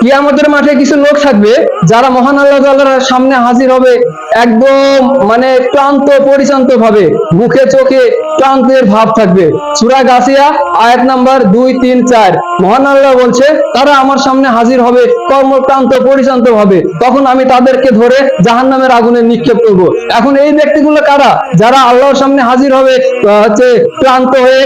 কিয়ামতের মাঠে কিছু লোক থাকবে যারা মহান আল্লাহ তাআলার সামনে হাজির হবে একদম মানে ক্লান্ত পরিশ্রান্ত ভাবে, মুখে চোখে ক্লান্তের ভাব থাকবে। সূরা গাসিয়া আয়াত নাম্বার 2, 3, 4 মহান আল্লাহ বলছে তারা আমার সামনে হাজির হবে কর্মক্লান্ত পরিশ্রান্ত ভাবে, তখন আমি তাদেরকে ধরে জাহান্নামের আগুনে নিক্ষেপ করব। এখন এই ব্যক্তিগুলো কারা? যারা আল্লাহর সামনে হাজির হবে হচ্ছে ক্লান্ত হয়ে,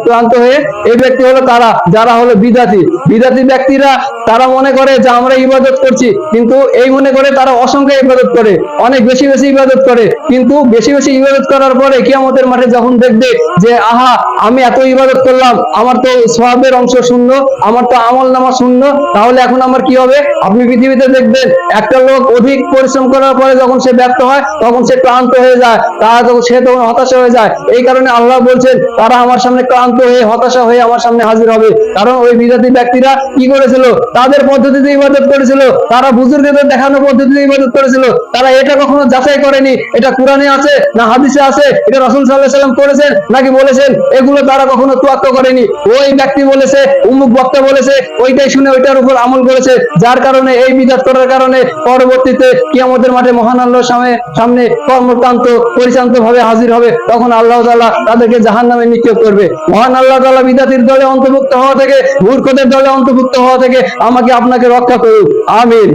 ক্লান্ত হয়ে, এই ব্যক্তি হলো তারা যারা হলো বিদাতি। বিদাতি ব্যক্তিরা তারা মনে করে যে আমরা ইবাদত করছি, কিন্তু এই মনে করে তারা অসংখ্য ইবাদত করে, অনেক বেশি বেশি ইবাদত করে, কিন্তু বেশি বেশি ইবাদত করার পরে কিয়ামতের মাঠে যখন দেখবে যে আহা আমি এত ইবাদত করলাম, আমার তো সওয়াবের অংশ শূন্য, আমার তো আমল নামা শূন্য, তাহলে এখন আমার কি হবে? আপনি পৃথিবীতে দেখবেন একটা লোক অধিক পরিশ্রম করার পরে যখন সে ব্যর্থ হয় তখন সে ক্লান্ত হয়ে যায়, সে তখন হতাশা হয়ে যায়। এই কারণে আল্লাহ বলছেন তারা আমার সামনে ক্লান্ত হয়ে হতাশা হয়ে আমার সামনে হাজির হবে। কারণ ওই বিদাতি ব্যক্তিরা কি করেছিল? তাদের পদ্ধতিতে ইবাদত করেছিল, তারা বুজুর্গদের দেখানো পদ্ধতিতে ইবাদত করেছিল। তারা এটা কখনো যাচাই করেনি এটা কোরআনে আছে না হাদিসে আছে, এটা রাসূল সাল্লাল্লাহু আলাইহি সাল্লাম করেছেন নাকি বলেছেন, এগুলো তারা কখনো তোয়াক্কা করেনি। ওই ব্যক্তি বলেছে, উমুক বক্তা বলেছে, ওইটাই শুনে ওইটার উপর আমল করেছে, যার কারণে এই বিদআত করার কারণে পরবর্তীতে কিয়ামতের মাঠে মহান আল্লাহর সামনে কর্মক্লান্ত পরিশ্রান্ত ভাবে হাজির হবে। তখন আল্লাহ তাআলা তাদেরকে জাহান্নামে নিক্ষেপ করবে। মহান আল্লাহ তাআলা বিদআতির দলে অন্তর্ভুক্ত হওয়া থেকে, মূর্খদের দলে অন্তর্ভুক্ত হওয়া থেকে আমাকে আপনাকে রক্ষা করুক। আমিন।